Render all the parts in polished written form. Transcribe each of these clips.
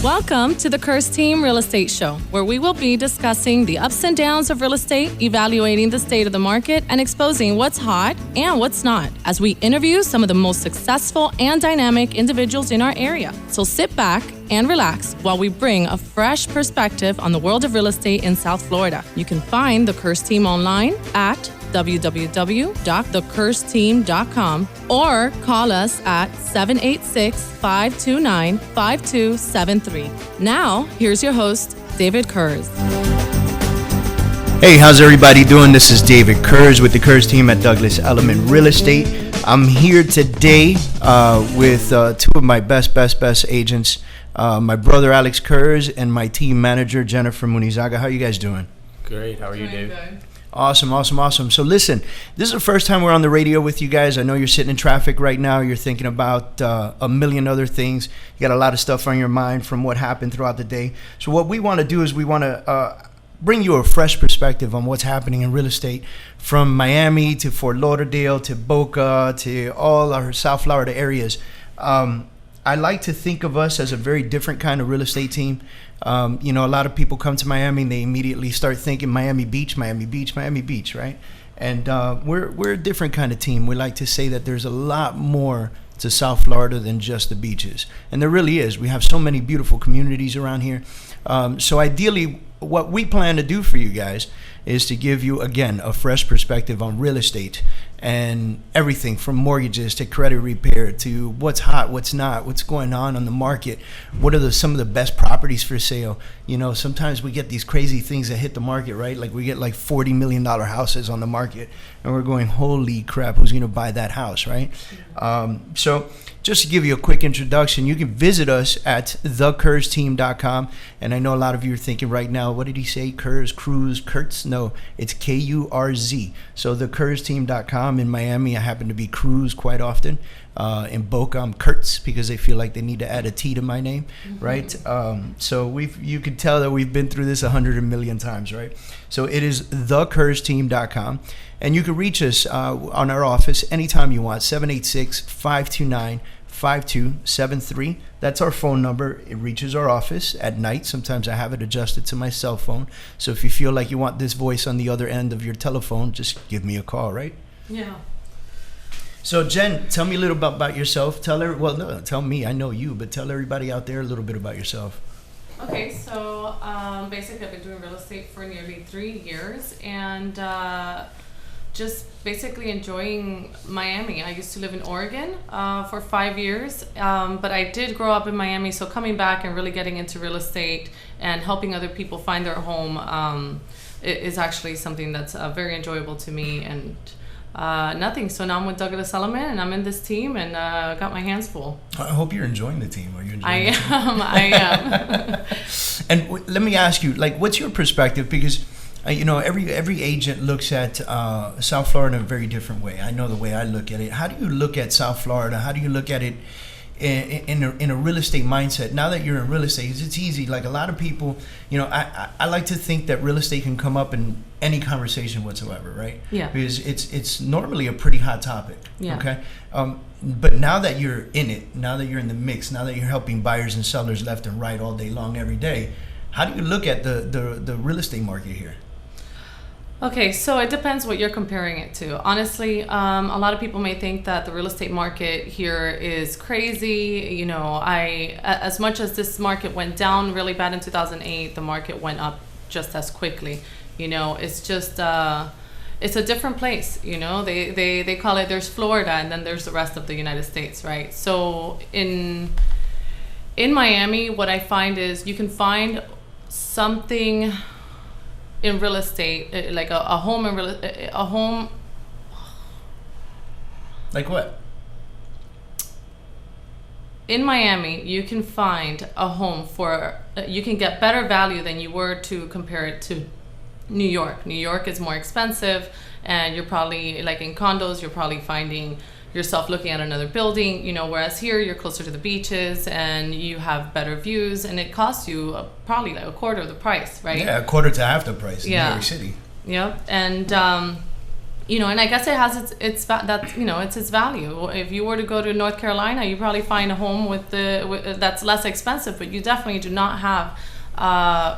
Welcome to the Kurz Team Real Estate Show, where we will be discussing the ups and downs of real estate, evaluating the state of the market, and exposing what's hot and what's not, as we interview some of the most successful and dynamic individuals in our area. So sit back and relax while we bring a fresh perspective on the world of real estate in South Florida. You can find the Kurz Team online at www.thekurzteam.com or call us at 786-529-5273. Now, here's your host, David Kurz. Hey, how's everybody doing? This is David Kurz with the Kurz Team at Douglas Elliman Real Estate. I'm here today with two of my best agents, my brother Alex Kurz and my team manager Jennifer Munizaga. How are you guys doing? Great. How are you, Dave? Good. Awesome. So listen, this is the first time we're on the radio with you guys. I know you're sitting in traffic right now. You're thinking about a million other things. You got a lot of stuff on your mind from what happened throughout the day. So what we want to do is we want to bring you a fresh perspective on what's happening in real estate from Miami to Fort Lauderdale to Boca to all our South Florida areas. I like to think of us as a very different kind of real estate team. A lot of people come to Miami and they immediately start thinking Miami Beach, right? And we're a different kind of team. We like to say that there's a lot more to South Florida than just the beaches. And there really is. We have so many beautiful communities around here. So ideally, what we plan to do for you guys is to give you, again, a fresh perspective on real estate and everything from mortgages to credit repair to what's hot, what's not, what's going on the market, what are some of the best properties for sale. Sometimes we get these crazy things that hit the market, right? Like we get like $40 million houses on the market and we're going, holy crap, who's going to buy that house, right? So just to give you a quick introduction, you can visit us at thekurzteam.com. And I know a lot of you are thinking right now, what did he say? Kurz, Kurz? No, it's Kurz. So thekurzteam.com. In Miami, I happen to be Cruz quite often. In Boca, I'm Kurtz because they feel like they need to add a T to my name, right? So you can tell that we've been through this 100 million times, right? So it is thekurzteam.com. And you can reach us on our office anytime you want, 786-529-5273. That's our phone number. It reaches our office at night. Sometimes I have it adjusted to my cell phone. So if you feel like you want this voice on the other end of your telephone, just give me a call, right? Yeah. So Jen, tell me a little bit about yourself. Tell me, I know you, but tell everybody out there a little bit about yourself. Okay, so basically I've been doing real estate for nearly 3 years and just basically enjoying Miami. I used to live in Oregon for 5 years, but I did grow up in Miami, so coming back and really getting into real estate and helping other people find their home is actually something that's very enjoyable to me. And nothing. So now I'm with Douglas Elliman and I'm in this team and got my hands full. I hope you're enjoying the team. Are you enjoying it? I am. And let me ask you, what's your perspective? Because every agent looks at South Florida in a very different way. I know the way I look at it. How do you look at South Florida? How do you look at it in a real estate mindset? Now that you're in real estate, it's easy. Like a lot of people, I like to think that real estate can come up in any conversation whatsoever, right? Yeah. Because it's normally a pretty hot topic. Yeah. Okay. But now that you're in it, now that you're in the mix, now that you're helping buyers and sellers left and right all day long, every day, how do you look at the real estate market here? Okay, so it depends what you're comparing it to. Honestly, a lot of people may think that the real estate market here is crazy. As much as this market went down really bad in 2008, the market went up just as quickly. It's just it's a different place. They call it, there's Florida and then there's the rest of the United States, right? So in Miami, what I find is you can find something in real estate, like a home in a home. Like what? In Miami, you can find a home you can get better value than you were to compare it to New York. New York is more expensive, and you're probably, like in condos, you're probably finding yourself looking at another building, whereas here you're closer to the beaches and you have better views, and it costs you probably like a quarter of the price, right? Yeah, a quarter to half the price in New York City. Yep. And and I guess it has it's its value. If you were to go to North Carolina, you probably find a home that's less expensive, but you definitely do not have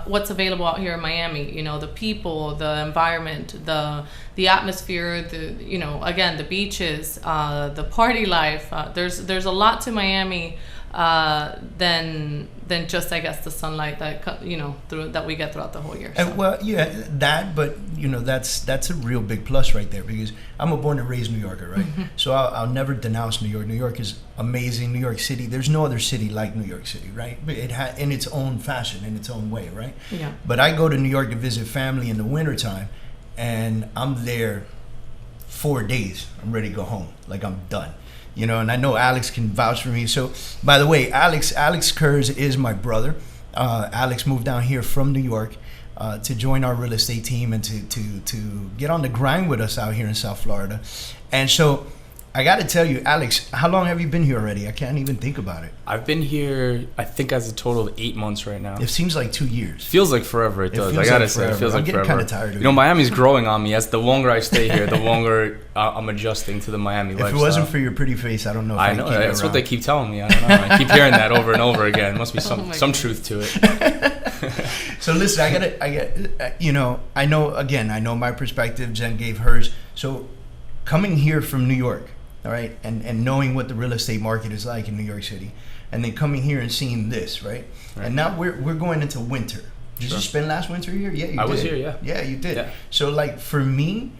what's available out here in Miami. The people, the environment, the atmosphere, again, the beaches, the party life. There's a lot to Miami than just, I guess, the sunlight that we get throughout the whole year. So. Well, yeah, but that's a real big plus right there, because I'm a born and raised New Yorker, right? Mm-hmm. So I'll never denounce New York. New York is amazing. New York City, there's no other city like New York City, right? It in its own fashion, in its own way, right? Yeah. But I go to New York to visit family in the wintertime, and I'm there 4 days. I'm ready to go home. Like, I'm done. And I know Alex can vouch for me. So, by the way, Alex Kurz is my brother. Alex moved down here from New York to join our real estate team and to get on the grind with us out here in South Florida. And so, I got to tell you, Alex, how long have you been here already? I can't even think about it. I've been here, I think, as a total of 8 months right now. It seems like 2 years. Feels like forever. It does. I gotta say, it feels like forever. I'm getting kind of tired of it. Miami's growing on me. As the longer I stay here, the longer I'm adjusting to the Miami lifestyle. If it wasn't for your pretty face, I don't know if I know. That's what they keep telling me. I don't know. I keep hearing that over and over again. Must be some truth to it. So listen, I know my perspective. Jen gave hers. So coming here from New York, all right, and knowing what the real estate market is like in New York City, and then coming here and seeing this, right? And now we're going into winter. Did you spend last winter here? Yeah, you did. I was here, yeah. Yeah, you did. Yeah. So, like, for me,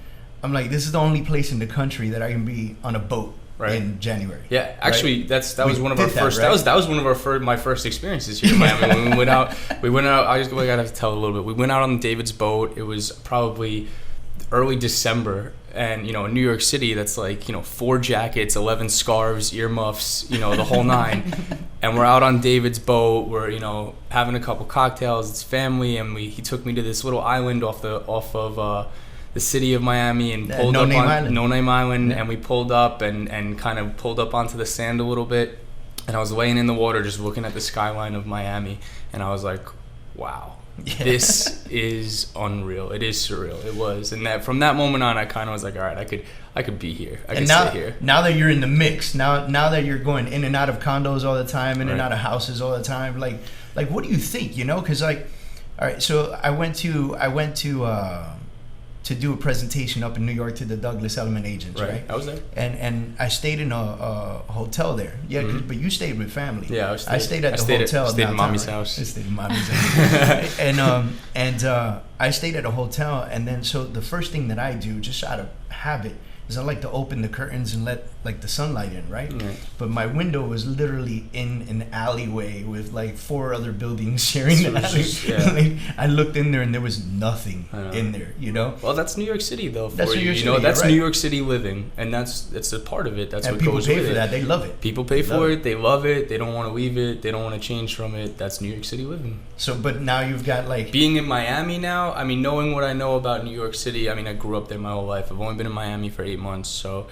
I'm like, this is the only place in the country that I can be on a boat in January. Yeah, actually, that was one of our first. That was one of my first experiences here in Miami. When we went out. I gotta tell a little bit. We went out on David's boat. It was probably early December. And, in New York City, that's like, 4 jackets, 11 scarves, earmuffs, the whole nine. And we're out on David's boat. We're, having a couple cocktails. It's family. And he took me to this little island off of the city of Miami and pulled up on No Name Island. Yeah. And we pulled up and kind of pulled up onto the sand a little bit. And I was laying in the water just looking at the skyline of Miami. And I was like, wow. Yeah. This is unreal. It is surreal. It was, and from that moment on, I kind of was like, all right, I could be here. I could stay here. Now that you're in the mix, now that you're going in and out of condos all the time, in and out of houses all the time, like what do you think? Because all right, so I went to do a presentation up in New York to the Douglas Elliman agents, right? I was there, and I stayed in a hotel there. Yeah, but you stayed with family. Yeah, I stayed at the hotel. I stayed in mommy's house. I stayed in mommy's house. and I stayed at a hotel, and then so the first thing that I do, just out of habit, is I like to open the curtains and let the sunlight in, right? But my window was literally in an alleyway with 4 other buildings sharing the alley. I looked in there and there was nothing in there, Well, that's New York City though. That's New York City. That's New York City living, and that's a part of it. That's what goes with it. People pay for that. They love it. People pay for it. They love it. They don't want to leave it. They don't want to change from it. That's New York City living. So, but now you've got being in Miami now. I mean, knowing what I know about New York City. I mean, I grew up there my whole life. I've only been in Miami for 8 months, so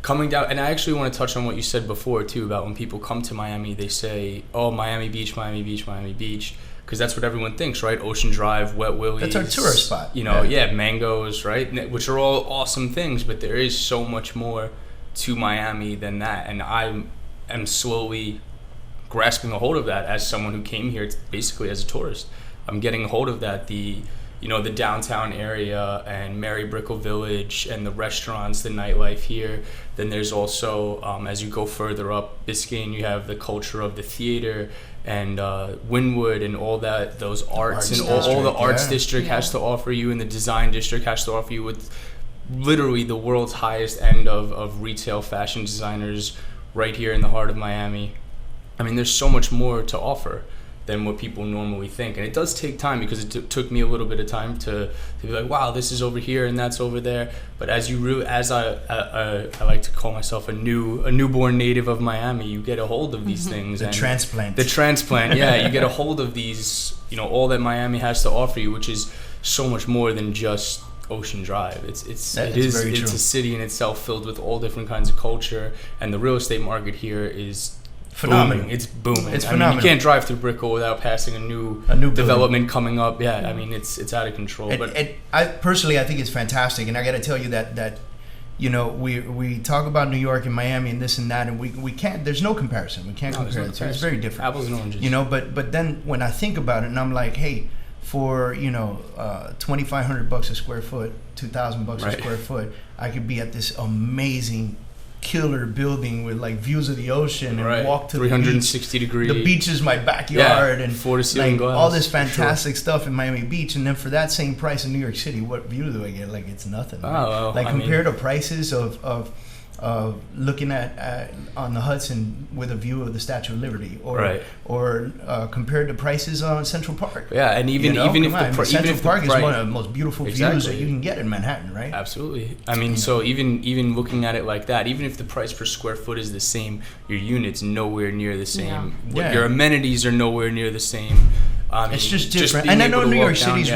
coming down, and I actually want to touch on what you said before too about when people come to Miami, they say, "Oh, Miami Beach, Miami Beach, Miami Beach," because that's what everyone thinks, right? Ocean Drive, Wet Willie's. That's our tourist spot. Mangoes, right? Which are all awesome things, but there is so much more to Miami than that, and I am slowly grasping a hold of that as someone who came here basically as a tourist. I'm getting a hold of that. The downtown area and Mary Brickell Village and the restaurants, the nightlife here. Then there's also, as you go further up Biscayne, you have the culture of the theater and Wynwood and all that, those arts and all the arts district has to offer you, and the design district has to offer you with literally the world's highest end of retail fashion designers right here in the heart of Miami. I mean, there's so much more to offer than what people normally think, and it does take time because it took me a little bit of time to be like, wow, this is over here and that's over there. But as I like to call myself a newborn native of Miami, you get a hold of these things. The transplant, yeah. You get a hold of these, all that Miami has to offer you, which is so much more than just Ocean Drive. It's a city in itself filled with all different kinds of culture, and the real estate market here is phenomenal. It's booming. It's I phenomenal. mean, you can't drive through Brickell without passing a new development coming up. Yeah, I mean, it's out of control. But I personally, I think it's fantastic, and I got to tell you that you know, we talk about New York and Miami and this and that, and we can't. There's no comparison. We can't compare it. It's very different. Apples and oranges. You know, but then when I think about it, and I'm like, hey, for $2,500 a square foot, $2,000 a square foot, I could be at this amazing killer building with like views of the ocean and walk to 360 the beach. degree. The beach is my backyard and floor to ceiling like glass, all this fantastic stuff in Miami Beach, and then for that same price in New York City, what view do I get? Like it's nothing. Right? Well, like compared to prices of looking at on the Hudson with a view of the Statue of Liberty, or compared to prices on Central Park. Yeah, and even if Central Park is one of the most beautiful views that you can get in Manhattan, right? Absolutely. I mean, so even looking at it like that, even if the price per square foot is the same, your unit's nowhere near the same. Yeah. Your amenities are nowhere near the same. It's just different. And I know New York City's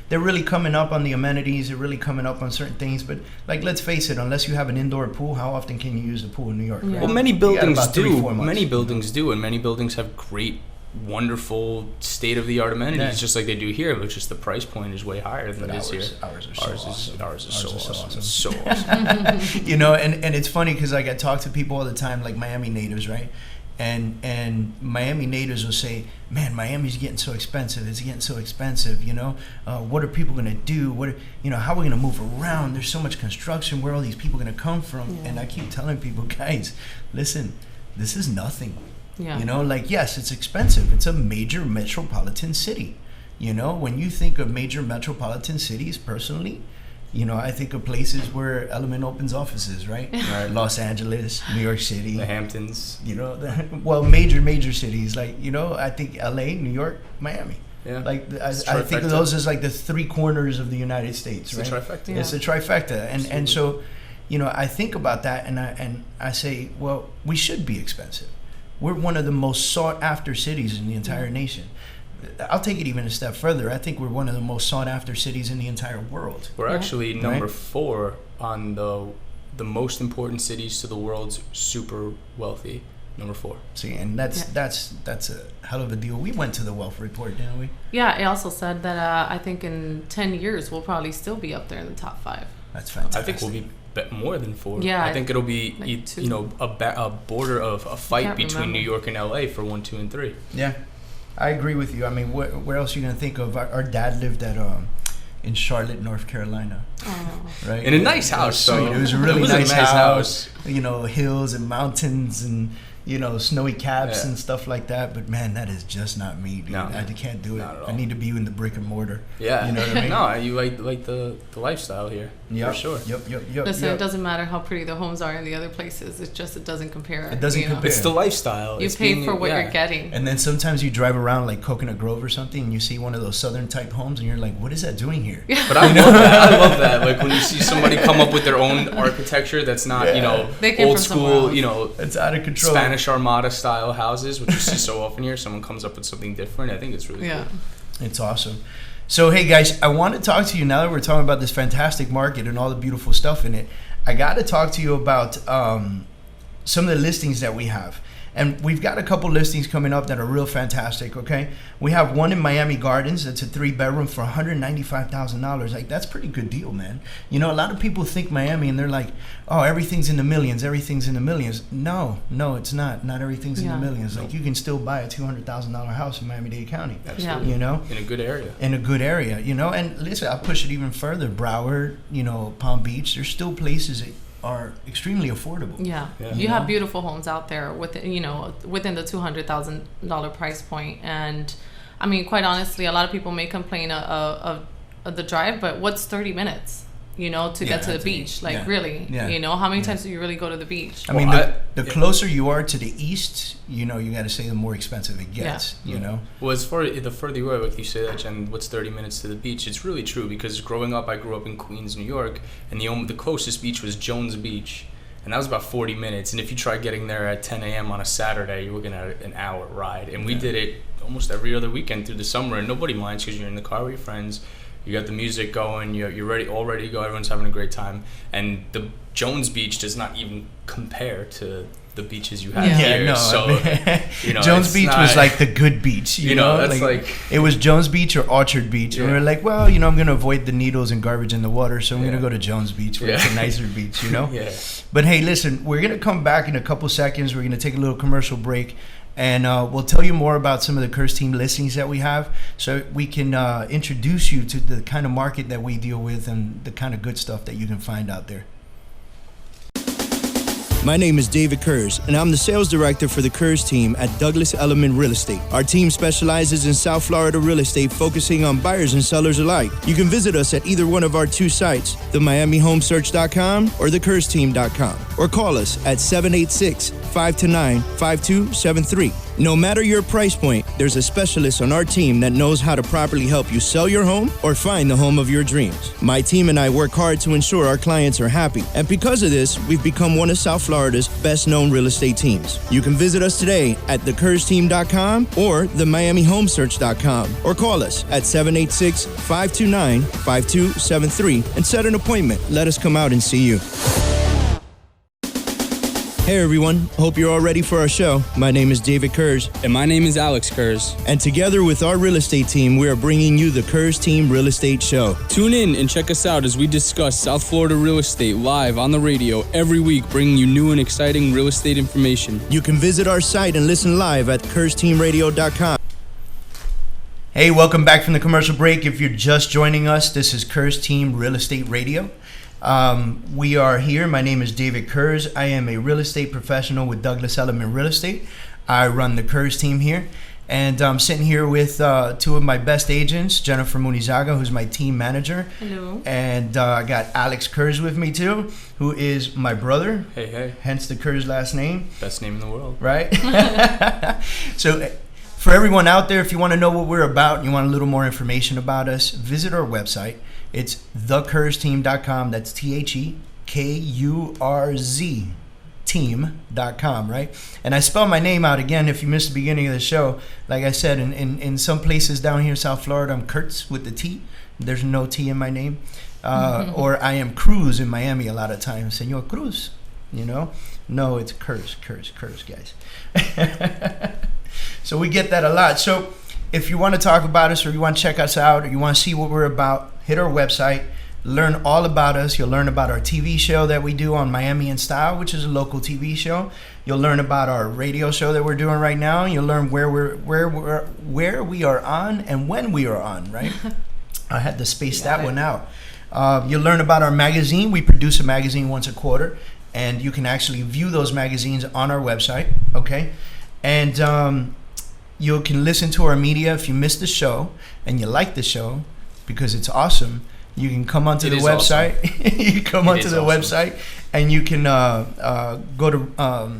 they're really coming up on the amenities. They're really coming up on certain things. But like, let's face it, unless you have an indoor pool, how often can you use the pool in New York? Yeah. Right? Well, many buildings do. 3-4 months. Many buildings do, and many buildings have great, wonderful, state-of-the-art amenities, just like they do here. But just the price point is way higher than it is here. Ours are so awesome. Ours is so awesome. So awesome. You know, and it's funny because like I talk to people all the time, like Miami natives, right? And Miami natives will say, man, Miami's getting so expensive. It's getting so expensive, you know. What are people going to do? How are we going to move around? There's so much construction. Where are all these people going to come from? Yeah. And I keep telling people, guys, listen, this is nothing. Yeah. You know, like, yes, it's expensive. It's a major metropolitan city. You know, when you think of major metropolitan cities, personally, you know, I think of places where Element opens offices, right? Los Angeles, New York City, the Hamptons. You know, major cities like, you know, I think L.A., New York, Miami. Yeah. Like I think of those as like the three corners of the United States, right? It's a trifecta. Yeah. It's a trifecta, and so, you know, I think about that, and I say, well, we should be expensive. We're one of the most sought after cities in the entire nation. I'll take it even a step further. I think we're one of the most sought after cities in the entire world. We're actually number 4 on the most important cities to the world's super wealthy. Number 4. See, and that's a hell of a deal. We went to the Wealth Report, didn't we? Yeah, I also said that I think in 10 years we'll probably still be up there in the top 5. That's fantastic. I think we'll be more than 4. Yeah, I think it'll be a border of a fight between New York and LA for 1, 2, and 3. Yeah. I agree with you. I mean, where else are you going to think of? Our dad lived in Charlotte, North Carolina. Oh. Right? In a nice house, though. It was a really nice house. You know, hills and mountains and, you know, snowy caps and stuff like that. But, man, that is just not me, dude. No, I can't do it. I need to be in the brick and mortar. Yeah. You know what I mean? No, you like the lifestyle here. Yep. For sure. Yep. Listen, it doesn't matter how pretty the homes are in the other places. It's just it doesn't compare. It doesn't compare. It's the lifestyle. You pay for what you're getting. And then sometimes you drive around like Coconut Grove or something and you see one of those southern type homes and you're like, what is that doing here? But I love that. I love that. Like when you see somebody come up with their own architecture that's not, you know, old school, you know, it's out of control. Spanish Armada style houses, which you see so often here. Someone comes up with something different. I think it's really cool. It's awesome. So, hey, guys, I want to talk to you now that we're talking about this fantastic market and all the beautiful stuff in it. I got to talk to you about some of the listings that we have. And we've got a couple listings coming up that are real fantastic, okay? We have one in Miami Gardens. It's a 3-bedroom for $195,000. Like, that's a pretty good deal, man. You know, a lot of people think Miami and they're like, oh, everything's in the millions. Everything's in the millions. No, it's not. Not everything's in the millions. Like, you can still buy a $200,000 house in Miami-Dade County. Absolutely. You know? In a good area. In a good area, you know? And listen, I'll push it even further. Broward, you know, Palm Beach, there's still places that are extremely affordable. Yeah. You have beautiful homes out there within the $200,000 price point. And I mean, quite honestly, a lot of people may complain of the drive, but what's 30 minutes? You know, to get to the beach, like really, you know, how many times do you really go to the beach? I mean, the closer you are to the east, you know, you got to say the more expensive it gets, you know? Well, as far the further you are, like you say that, Jen, what's 30 minutes to the beach? It's really true because growing up, I grew up in Queens, New York, and the closest beach was Jones Beach. And that was about 40 minutes. And if you try getting there at 10 a.m. on a Saturday, you're looking at an hour ride. And we did it almost every other weekend through the summer, and nobody minds because you're in the car with your friends. You got the music going, you're all ready to go, everyone's having a great time. And the Jones Beach does not even compare to the beaches you have Yeah. here. no. So, you know, Jones it's Beach not- was like the good beach. You know, that's like it was Jones Beach or Orchard Beach, and we Yeah. were like, well, you know, I'm gonna avoid the needles and garbage in the water, so I'm Yeah. gonna go to Jones Beach, where it's a nicer beach. You know. yeah. But hey, listen, we're gonna come back in a couple seconds. We're gonna take a little commercial break. And we'll tell you more about some of the Kurz team listings that we have, so we can introduce you to the kind of market that we deal with and the kind of good stuff that you can find out there. My name is David Kurz, and I'm the sales director for the Kurz team at Douglas Elliman Real Estate. Our team specializes in South Florida real estate, focusing on buyers and sellers alike. You can visit us at either one of our two sites, themiamihomesearch.com or thekurzteam.com, or call us at 786-529-5273. No matter your price point, there's a specialist on our team that knows how to properly help you sell your home or find the home of your dreams. My team and I work hard to ensure our clients are happy, and because of this, we've become one of South Florida's best-known real estate teams. You can visit us today at thekurzteam.com or themiamihomesearch.com, or call us at 786-529-5273 and set an appointment. Let us come out and see you. Hey everyone, hope you're all ready for our show. My name is David Kurz, And my name is Alex Kurz. and together with our real estate team, we are bringing you the Kurz Team Real Estate Show. Tune in and check us out as we discuss South Florida real estate live on the radio every week, bringing you new and exciting real estate information. You can visit our site and listen live at KurzTeamRadio.com. Hey, welcome back from the commercial break. If you're just joining us, this is Kurz Team Real Estate Radio. We are here. My name is David Kurz. I am a real estate professional with Douglas Elliman Real Estate. I run the Kurz team here. And I'm sitting here with two of my best agents, Jennifer Munizaga, who's my team manager. Hello. And I got Alex Kurz with me too, who is my brother, Hey. hence the Kurz last name. Best name in the world. Right? So for everyone out there, if you want to know what we're about and you want a little more information about us, visit our website. It's thekurzteam.com. That's TheKurz team.com, right? And I spell my name out again if you missed the beginning of the show. Like I said, in some places down here in South Florida, I'm Kurtz with the T. There's no T in my name. Or I am Cruz in Miami a lot of times. Senor Cruz, you know? No, it's Kurz, guys. So we get that a lot. So if you want to talk about us or you want to check us out or you want to see what we're about, hit our website, learn all about us. You'll learn about our TV show that we do on Miami in Style, which is a local TV show. You'll learn about our radio show that we're doing right now. You'll learn where we are on and when we are on, right? I had to space that one out. You'll learn about our magazine. We produce a magazine once a quarter, and you can actually view those magazines on our website, okay? And you can listen to our media if you missed the show and you like the show because it's awesome. You can come onto the website. You come onto the website and you can go to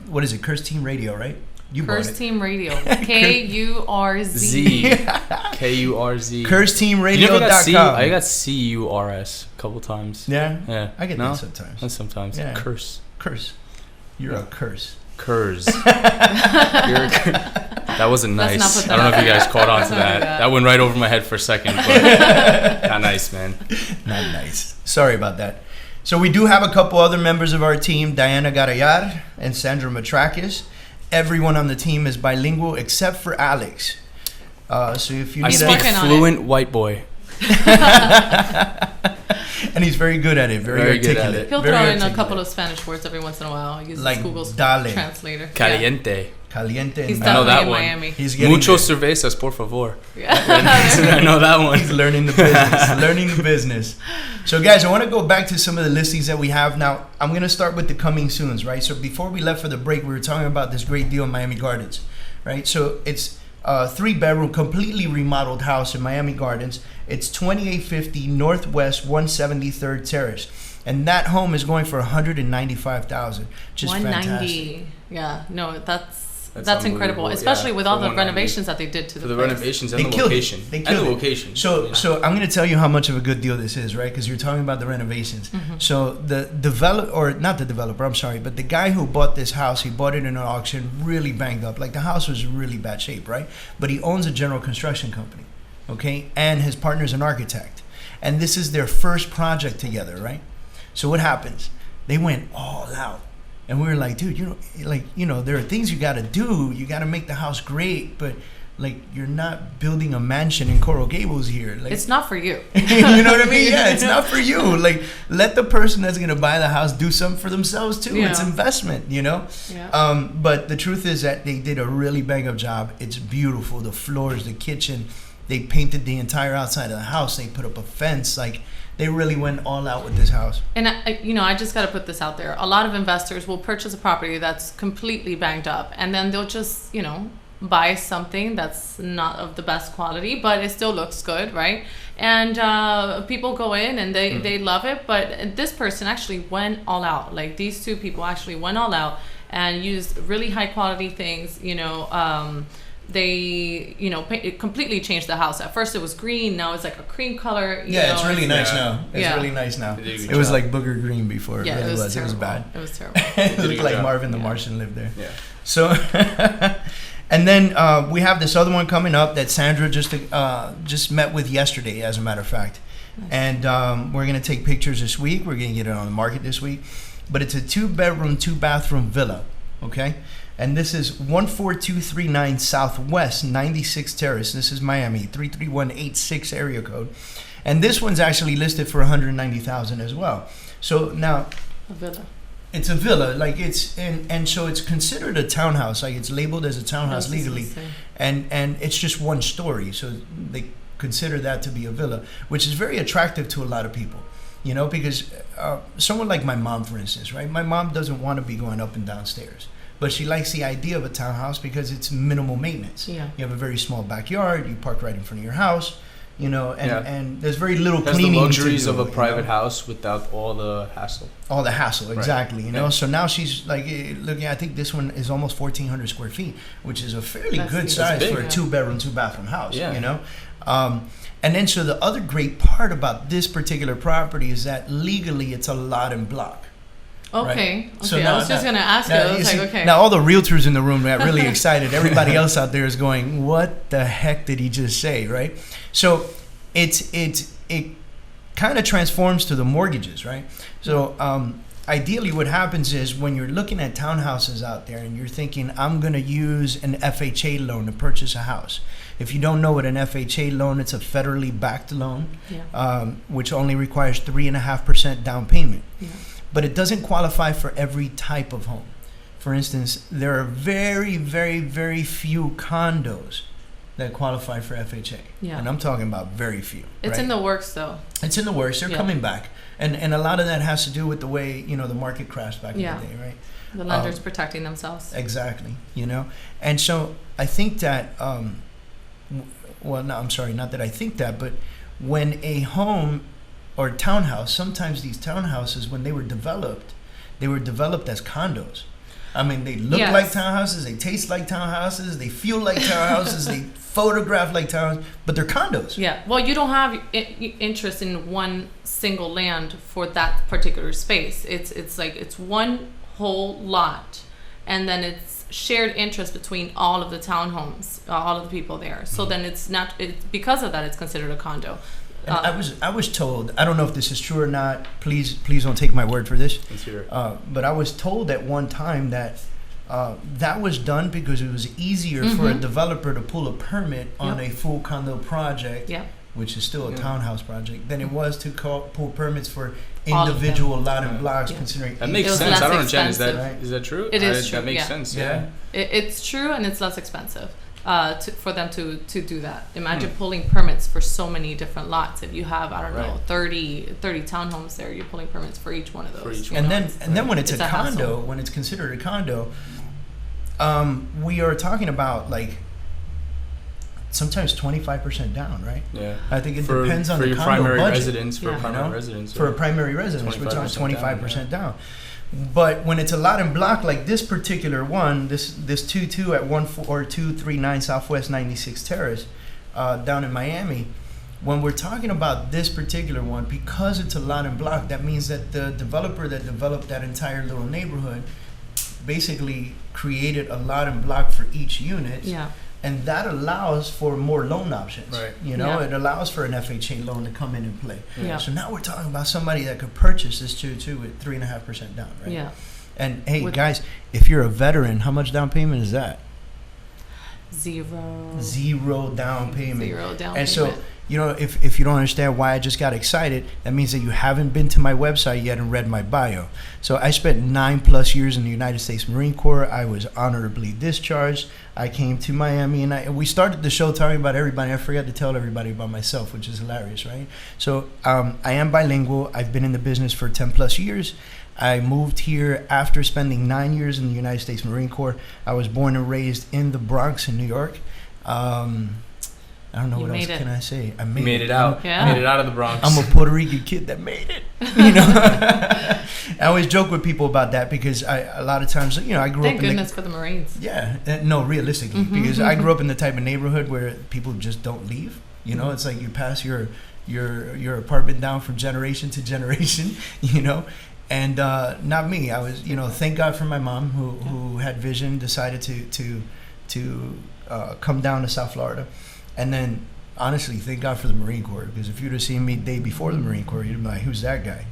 what is it? Kurz Team Radio, right? You bought Kurz it. Team Radio. K-U-R-Z. Kurz. KurzTeamRadio.com. I got CURS a couple times. Yeah, I get No? that sometimes. That's sometimes. Yeah. Curse. You're a curse. Kurz. That wasn't Let's nice. not put that I don't know if you out guys caught on to Let's not do that. that. That went right over my head for a second. But not nice, man. Not nice. Sorry about that. So we do have a couple other members of our team, Diana Garayar and Sandra Matrakis. Everyone on the team is bilingual except for Alex. So if you I need speak Working on fluent white boy. and he's very good at it, very Good at articulate. it. He'll very throw in a articulate. couple of Spanish words every once in a while. He uses Like Google's dale. translator. Caliente. Caliente. He's and I know definitely that in one. Miami. He's getting Mucho there. cervezas, por favor. Yeah. I know that one. He's learning the business. Learning the business. So, guys, I want to go back to some of the listings that we have now. I'm going to start with the coming soons, right? So, before we left for the break, we were talking about this great deal in Miami Gardens, right? So, it's a 3-bedroom, completely remodeled house in Miami Gardens. It's 2850 Northwest 173rd Terrace, and that home is going for $195,000, which is fantastic. 190. Yeah. No, that's That's incredible, unbelievable, especially yeah, with all for the 190. renovations that they did to For the the place. renovations They and the killed it. location. They And killed the it. location. So, Yeah. so I'm going to tell you how much of a good deal this is, right? Because you're talking about the renovations. Mm-hmm. So the not the developer, I'm sorry, but the guy who bought this house, he bought it in an auction, really banged up. Like the house was in really bad shape, right? But he owns a general construction company, okay? And his partner's an architect. And this is their first project together, right? So what happens? They went all out. And we were like, dude, there are things you got to do. You got to make the house great, but like, you're not building a mansion in Coral Gables here. Like, it's not for you. You know what I mean? Yeah, it's not for you. Like, let the person that's gonna buy the house do something for themselves too. Yeah. It's investment, you know. Yeah. But the truth is that they did a really bang up job. It's beautiful. The floors, the kitchen. They painted the entire outside of the house. They put up a fence. Like, they really went all out with this house. And I just got to put this out there. A lot of investors will purchase a property that's completely banged up, and then they'll just, buy something that's not of the best quality, but it still looks good, right? And people go in and they love it. But this person actually went all out. Like, these two people actually went all out and used really high quality things. They it completely changed the house. At first it was green, now it's like a cream color. It's really nice now. It's really nice now. It was like booger green before. Yeah, it really was. It was bad. It was terrible. It looked like Marvin the Martian lived there. Yeah. So, and then we have this other one coming up that Sandra just met with yesterday, as a matter of fact. Nice. And we're gonna take pictures this week. We're gonna get it on the market this week. But it's a 2-bedroom, 2-bathroom villa. Okay. And this is 14239 Southwest 96 Terrace. This is Miami, 33186 area code. And this one's actually listed for $190,000 as well. So now, a villa. It's a villa, like it's and so it's considered a townhouse, like it's labeled as a townhouse legally, and it's just one story, so they consider that to be a villa, which is very attractive to a lot of people, because someone like my mom, for instance, right? My mom doesn't want to be going up and down stairs, but she likes the idea of a townhouse because it's minimal maintenance. Yeah. You have a very small backyard, you park right in front of your house. And there's very little cleaning. The luxuries to do, of a private house without all the hassle. All the hassle, exactly. Right. So now she's like, looking. I think this one is almost 1,400 square feet, which is a fairly good size for a 2-bedroom, 2-bathroom house. Yeah. And then so the other great part about this particular property is that legally it's a lot and block. Okay. Right? So I was just going to ask you. I was like, okay. Now all the realtors in the room got really excited. Everybody else out there is going, what the heck did he just say, right? So it kind of transforms to the mortgages, right? So ideally what happens is when you're looking at townhouses out there and you're thinking, I'm going to use an FHA loan to purchase a house. If you don't know what an FHA loan, it's a federally backed loan, which only requires 3.5% down payment. Yeah. But it doesn't qualify for every type of home. For instance, there are very, very, very few condos that qualify for FHA. Yeah. And I'm talking about very few. It's in the works, though. It's in the works. They're coming back. And a lot of that has to do with the way, the market crashed back in the day, right? The lenders protecting themselves. Exactly, And so I think that, not that I think that, but when a home or townhouse, sometimes these townhouses, when they were developed as condos. I mean, they look like townhouses, they taste like townhouses, they feel like townhouses, they photograph like townhouses, but they're condos. Yeah, well, you don't have interest in one single land for that particular space. It's like it's one whole lot, and then it's shared interest between all of the townhomes, all of the people there. So then it's not. Because of that, it's considered a condo. And I was told, I don't know if this is true or not, please don't take my word for this, but I was told at one time that that was done because it was easier for a developer to pull a permit on a full condo project, which is still a townhouse project, than it was to pull permits for individual lot and blocks, considering that makes sense. I don't know, Jen, is that true? It is true. That makes sense. It's true, and it's less expensive. For them to do that. Imagine pulling permits for so many different lots. If you have, 30 townhomes there, you're pulling permits for each one of those. And then when it's a condo, when it's considered a condo, we are talking about like sometimes 25% down, right? Yeah. I think it depends on the condo primary budget. Residence, for primary residence. For a primary residence, we're talking 25% down. But when it's a lot in block, like this particular one, this 2-2 at 14239 Southwest 96 Terrace, down in Miami, when we're talking about this particular one, because it's a lot in block, that means that the developer that developed that entire little neighborhood basically created a lot in block for each unit. Yeah. And that allows for more loan options. Right. It allows for an FHA loan to come in and play. Yeah. So now we're talking about somebody that could purchase this 2-2 with 3.5% down, right? Yeah. And hey, guys, if you're a veteran, how much down payment is that? Zero down payment. And so, you know, if you don't understand why I just got excited, that means that you haven't been to my website yet and read my bio. So I spent 9+ years in the United States Marine Corps. I was honorably discharged. I came to Miami, and we started the show talking about everybody. I forgot to tell everybody about myself, which is hilarious, right? So I am bilingual. I've been in the business for 10+ years. I moved here after spending 9 years in the United States Marine Corps. I was born and raised in the Bronx in New York. I don't know what else can I say. I made it out. I made it out of the Bronx. I'm a Puerto Rican kid that made it. You know, I always joke with people about that because a lot of times, you know, I grew up. Thank goodness for the Marines. Yeah, no, realistically, because I grew up in the type of neighborhood where people just don't leave. You know, it's like you pass your apartment down from generation to generation. You know. And not me. I was, you know, thank God for my mom who had vision, decided to come down to South Florida. And then, honestly, thank God for the Marine Corps, because if you'd have seen me the day before the Marine Corps, you'd be like, who's that guy?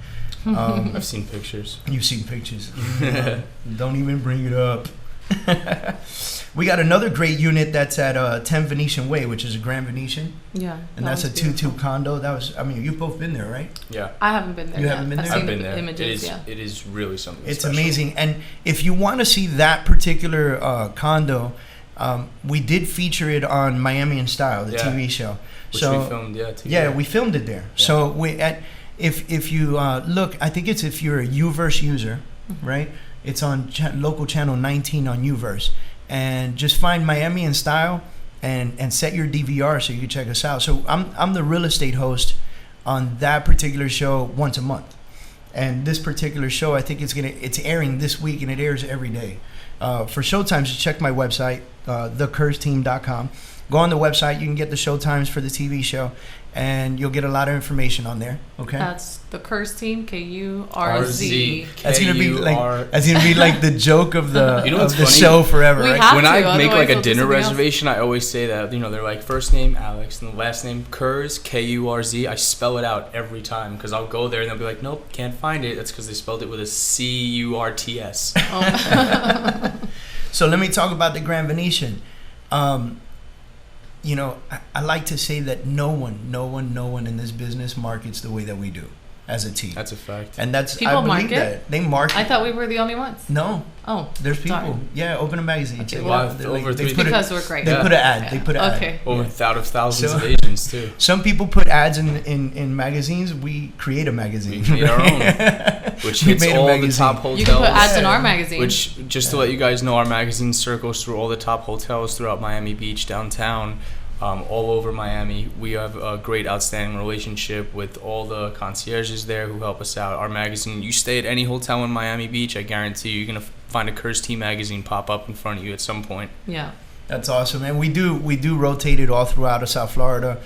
I've seen pictures. You've seen pictures. Don't even bring it up. We got another great unit that's at 10 Venetian Way, which is a Grand Venetian. Yeah. And that's a 2-2 condo. That was, I mean, you've both been there, right? Yeah. I haven't been there. You haven't been there? I've been there. Images, it is really something It's special. amazing. And if you want to see that particular condo, we did feature it on Miami in Style, the TV show. Which we filmed, we filmed it there. Yeah. So if you look, I think it's if you're a Uverse user, right? It's on local channel 19 on Uverse. And just find Miami in Style and set your DVR so you can check us out. So I'm the real estate host on that particular show once a month. And this particular show, I think it's airing this week, and it airs every day. For showtimes, just check my website, thecurzteam.com. Go on the website, you can get the showtimes for the TV show, and you'll get a lot of information on there. Okay, that's the Kurz Team, KURZ. That's gonna be like the joke of the the show forever. We right? have when to, I make like a dinner reservation, I always say that, you know, they're like first name Alex and the last name Kurz, KURZ. I spell it out every time because I'll go there and they'll be like, nope, can't find it. That's because they spelled it with a CURTS. Oh. So let me talk about the Grand Venetian. You know, I like to say that no one in this business markets the way that we do as a team. That's a fact. And that's people I believe market? that they market. I thought we were the only ones. No. Oh. There's people. Sorry. Yeah, open a magazine. Okay, Because we're great. They put an ad. They put an ad. Okay. Over thousands of agents too. Some people put ads in magazines. We create a magazine. We create our own, which hits all the top hotels. You can put ads in our magazine. Which, just to let you guys know, our magazine circles through all the top hotels throughout Miami Beach, downtown. All over Miami. We have a great, outstanding relationship with all the concierges there who help us out. Our magazine, you stay at any hotel in Miami Beach, I guarantee you're going to find a Kurz Team magazine pop up in front of you at some point. Yeah. That's awesome. And we do rotate it all throughout South Florida,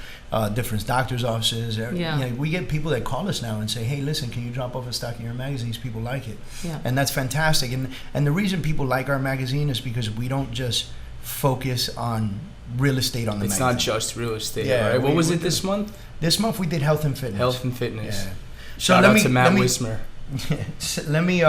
different doctors' offices. Yeah. You know, we get people that call us now and say, hey, listen, can you drop off a stock of your magazines? People like it. Yeah. And that's fantastic. And the reason people like our magazine is because we don't just focus on real estate on the magazine. It's not just real estate, right? What was it this month? This month we did health and fitness. Health and fitness. Yeah. Shout out to Matt Wismer. Let me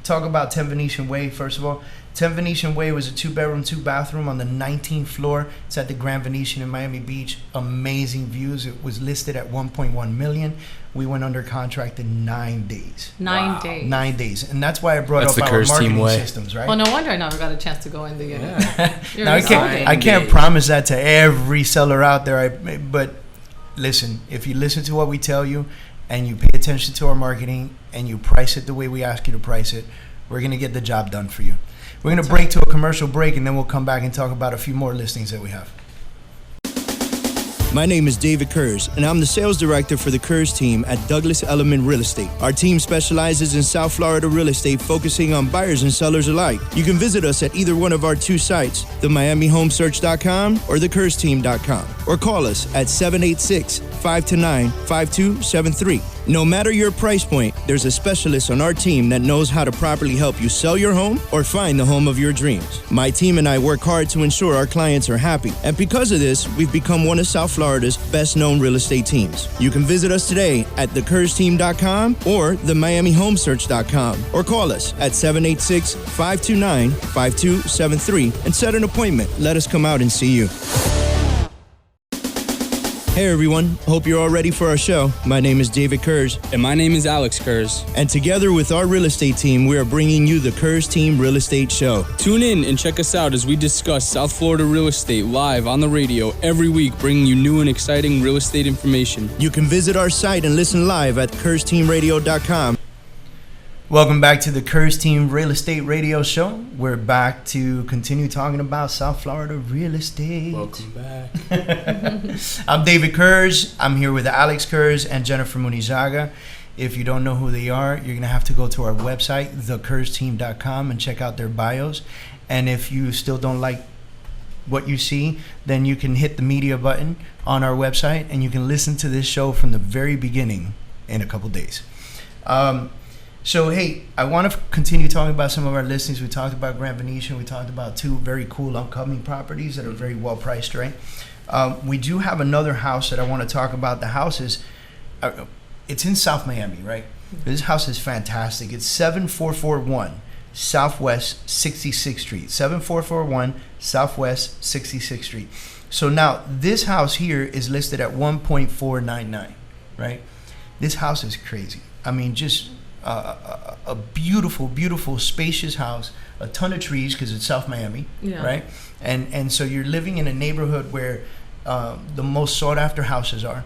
talk about 10 Venetian Way, first of all. 10 Venetian Way was a 2-bedroom, 2-bathroom on the 19th floor. It's at the Grand Venetian in Miami Beach. Amazing views. It was listed at $1.1 million. We went under contract in 9 days. 9 days. 9 days. And that's why I brought up our marketing systems, right? Well, no wonder I never got a chance to go in the unit. Yeah. Now, I can't promise that to every seller out there. But listen, if you listen to what we tell you and you pay attention to our marketing and you price it the way we ask you to price it, we're going to get the job done for you. We're going to break to a commercial break, and then we'll come back and talk about a few more listings that we have. My name is David Kurz, and I'm the sales director for the Kurz team at Douglas Elliman Real Estate. Our team specializes in South Florida real estate, focusing on buyers and sellers alike. You can visit us at either one of our two sites, themiamihomesearch.com or thecurzteam.com, or call us at 786-529-5273. No matter your price point, there's a specialist on our team that knows how to properly help you sell your home or find the home of your dreams. My team and I work hard to ensure our clients are happy. And because of this, we've become one of South Florida's best-known real estate teams. You can visit us today at thecurzteam.com or themiamihomesearch.com or call us at 786-529-5273 and set an appointment. Let us come out and see you. Hey everyone, hope you're all ready for our show. My name is David Kurz. And my name is Alex Kurz. And together with our real estate team, we are bringing you the Kurz Team Real Estate Show. Tune in and check us out as we discuss South Florida real estate live on the radio every week, bringing you new and exciting real estate information. You can visit our site and listen live at kurzteamradio.com. Welcome back to the Kurz Team Real Estate Radio Show. We're back to continue talking about South Florida real estate. Welcome back. I'm David Kurz. I'm here with Alex Kurz and Jennifer Munizaga. If you don't know who they are, you're going to have to go to our website, thecurzteam.com, and check out their bios. And if you still don't like what you see, then you can hit the media button on our website and you can listen to this show from the very beginning in a couple days. So, hey, I want to continue talking about some of our listings. We talked about Grand Venetian. We talked about two very cool upcoming properties that are very well priced, right? We do have another house that I want to talk about. The house is, it's in South Miami, right? This house is fantastic. It's 7441 Southwest 66th Street. 7441 Southwest 66th Street. So now this house here is listed at 1.499, right? This house is crazy. I mean, just a beautiful, beautiful, spacious house, a ton of trees because it's South Miami, right? And so you're living in a neighborhood where the most sought after houses are.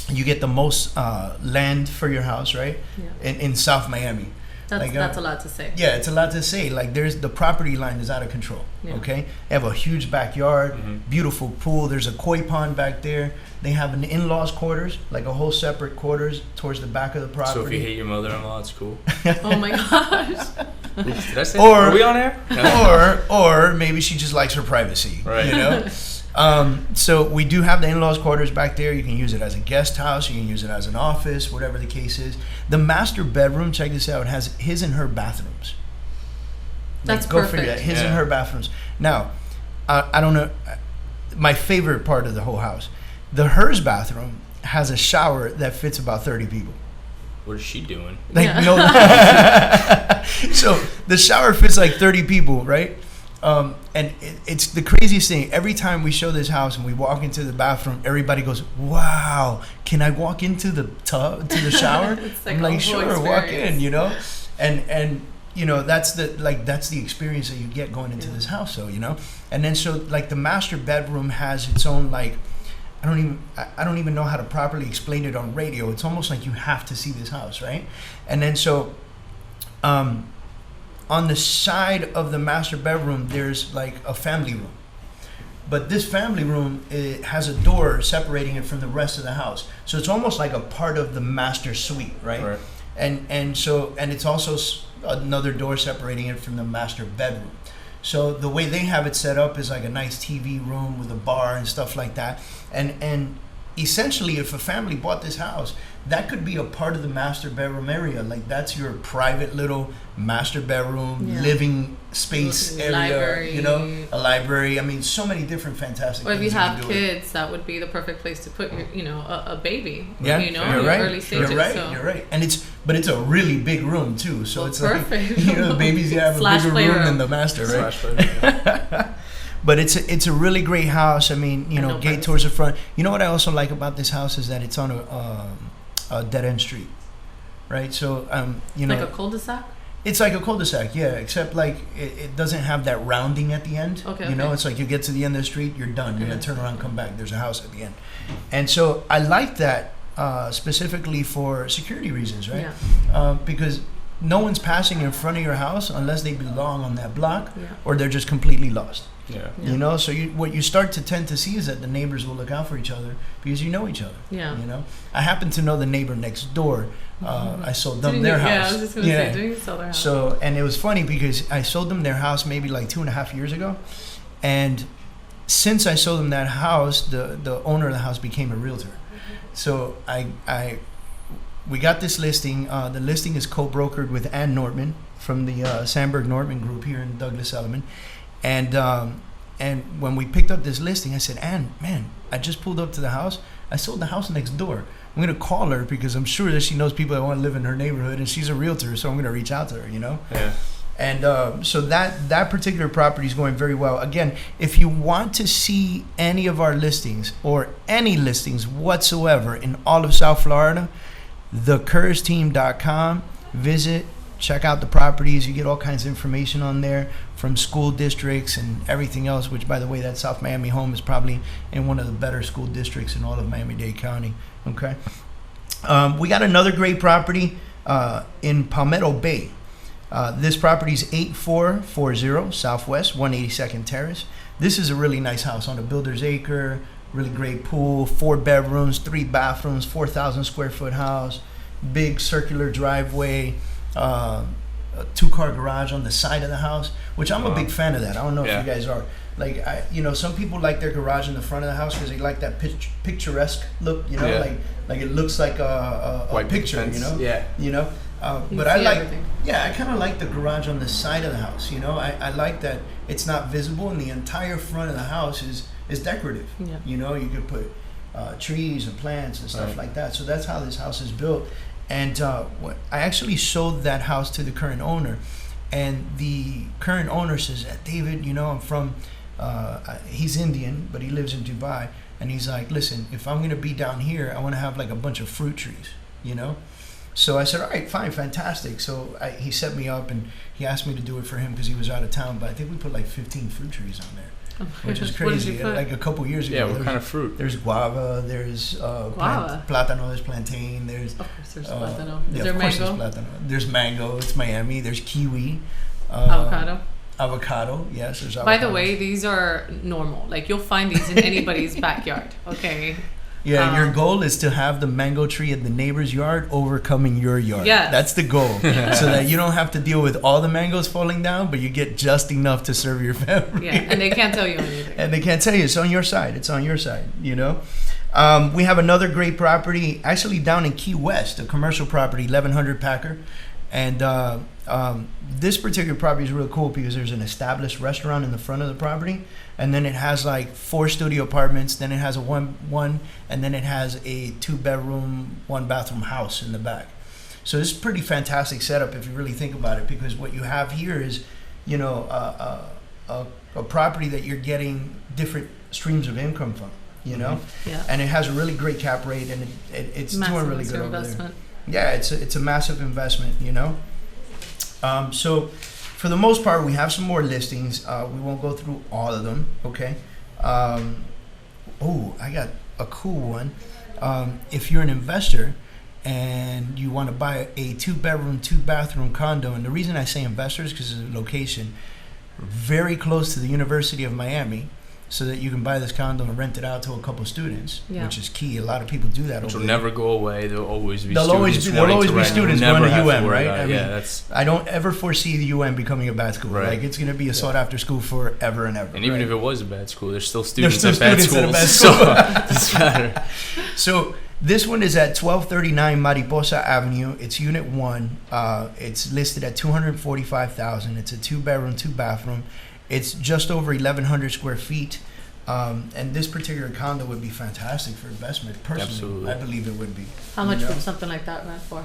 You get the most land for your house, right? In South Miami. That's a lot to say. Yeah, it's a lot to say. Like, the property line is out of control. Okay, they have a huge backyard, beautiful pool. There's a koi pond back there. They have an in-laws quarters, like a whole separate quarters towards the back of the property. So if you hate your mother-in-law, it's cool. Oh my gosh. Did I say are we on air? or maybe she just likes her privacy, right? You know. So we do have the in-laws quarters back there. You can use it as a guest house. You can use it as an office, whatever the case is. The master bedroom, check this out, has his and her bathrooms. That's go perfect. figure that. His and her bathrooms. Now, I don't know. My favorite part of the whole house, the hers bathroom has a shower that fits about 30 people. What is she doing? So the shower fits like 30 people, right? And it's the craziest thing. Every time we show this house and we walk into the bathroom, everybody goes, "Wow, can I walk into the tub, to the shower?" I'm like, "Sure, walk in," you know. And you know, that's the experience that you get going into this house. So, you know, and then so like the master bedroom has its own, like, I don't even know how to properly explain it on radio. It's almost like you have to see this house, right? And then so on the side of the master bedroom, there's like a family room. But this family room, it has a door separating it from the rest of the house. So it's almost like a part of the master suite, right? And it's also another door separating it from the master bedroom. So the way they have it set up is like a nice TV room with a bar and stuff like that. And essentially, if a family bought this house, that could be a part of the master bedroom area. Like, that's your private little master bedroom, living space area, library. You know, a library. I mean, so many different fantastic or things. Or if you have kids, that would be the perfect place to put your, you know, a baby. Yeah, you know, you're right. Early stages, you're right. So. You're right. And it's a really big room too. So it's perfect. Like, you know, the babies have a bigger room than the master, right? But it's a really great house. I mean, you know, gate towards the front. You know what I also like about this house is that it's on a dead end street, right? So you know, like a cul-de-sac. It's like a cul-de-sac, yeah. Except like it doesn't have that rounding at the end. Okay. You know, it's like you get to the end of the street, you're done. You're gonna turn around, come back. There's a house at the end, and so I like that specifically for security reasons, right? Yeah. Because no one's passing in front of your house unless they belong on that block, or they're just completely lost. Yeah. You know, so what you start to tend to see is that the neighbors will look out for each other because you know each other. Yeah. You know, I happen to know the neighbor next door. I sold them their house. Yeah, I was just gonna say, didn't you sell their house? So, and it was funny because I sold them their house maybe like 2.5 years ago, and since I sold them that house, the owner of the house became a realtor. So we got this listing. The listing is co-brokered with Ann Nortman from the Sandberg Nortman Group here in Douglas Elliman. And when we picked up this listing, I said, Ann, man, I just pulled up to the house. I sold the house next door. I'm going to call her because I'm sure that she knows people that want to live in her neighborhood, and she's a realtor, so I'm going to reach out to her, Yeah. And so that particular property is going very well. Again, if you want to see any of our listings or any listings whatsoever in all of South Florida, thecurzteam.com. Visit, check out the properties. You get all kinds of information on there from school districts and everything else, which, by the way, that South Miami home is probably in one of the better school districts in all of Miami-Dade County. Okay. We got another great property in Palmetto Bay. This property is 8440 Southwest 182nd Terrace. This is a really nice house on a builder's acre, really great pool, 4 bedrooms, 3 bathrooms, 4,000 square foot house, big circular driveway, a 2-car garage on the side of the house, which I'm a big fan of that. I don't know if you guys are. Like, some people like their garage in the front of the house because they like that picturesque look, like it looks like a picture, but I like, everything. I kind of like the garage on the side of the house, I like that it's not visible and the entire front of the house is decorative. Yeah. You could put trees and plants and stuff like that. So that's how this house is built. And I actually sold that house to the current owner, and the current owner says, David, I'm from, he's Indian, but he lives in Dubai. And he's like, listen, if I'm going to be down here, I want to have like a bunch of fruit trees, So I said, all right, fine, fantastic. So he set me up, and he asked me to do it for him because he was out of town. But I think we put like 15 fruit trees on there, which is What did you crazy. put? Like a couple years ago. Yeah, what kind of fruit? There's guava, there's Guava? plátano, there's plantain, there's... Of course, there's plátano. Is yeah, there of course mango? there's plátano. There's mango, it's Miami, there's kiwi. Avocado. Avocado, yes, there's avocado. By the way, these are normal. Like, you'll find these in anybody's backyard, okay? Yeah, your goal is to have the mango tree in the neighbor's yard overcoming your yard. Yes. That's the goal. So that you don't have to deal with all the mangoes falling down, but you get just enough to serve your family. Yeah, and they can't tell you anything. And they can't tell you. It's on your side. It's on your side, We have another great property, actually down in Key West, a commercial property, 1100 Packer. And this particular property is really cool because there's an established restaurant in the front of the property. And then it has like 4 studio apartments. Then it has a one, and then it has a 2-bedroom, 1-bathroom house in the back. So this is a pretty fantastic setup if you really think about it, because what you have here is, a property that you're getting different streams of income from, Yeah. And it has a really great cap rate, and it's doing really good over investment. there. Yeah, it's a massive investment, So for the most part, we have some more listings. We won't go through all of them, okay? I got a cool one. If you're an investor and you want to buy a 2-bedroom, 2-bathroom condo, and the reason I say investors because of the location, very close to the University of Miami, so that you can buy this condo and rent it out to a couple students, which is key. A lot of people do that. Which will over there. never go away. There'll always be There'll always be students going to UM, right? I mean, I I don't ever foresee the UM becoming a bad school. Right. Like, it's going to be a sought-after school forever and ever. And even right? if it was a bad school, there's still students still at bad students at a schools. bad So it doesn't matter. So this one is at 1239 Mariposa Avenue. It's Unit 1. It's listed at $245,000. It's a 2-bedroom, 2-bathroom. It's just over 1,100 square feet. And this particular condo would be fantastic for investment. Personally, Absolutely. I believe it would be. How much would something like that rent for?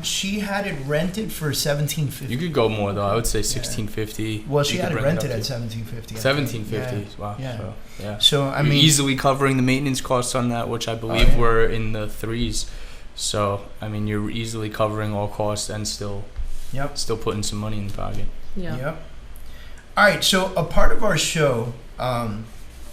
She had it rented for $1,750. You could go more though. I would say $1,650. Well, she You had could it rent rented up at to $1,750. $1,750. Wow. Yeah. So, yeah. So I You're mean, easily covering the maintenance costs on that, which I believe were in the 3s. So I mean, you're easily covering all costs and still putting some money in the pocket. Yeah. Yep. All right. So a part of our show,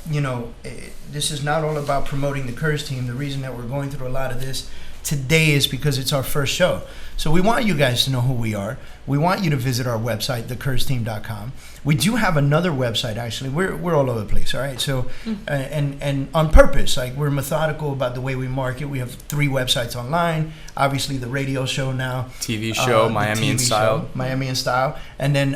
this is not all about promoting the Kurz team. The reason that we're going through a lot of this today is because it's our first show. So we want you guys to know who we are. We want you to visit our website, thecurzteam.com. We do have another website, actually. We're all over the place, all right? So, and on purpose, like, we're methodical about the way we market. We have 3 websites online. Obviously, the radio show now. TV show, Miami in Style. Miami in Style. And then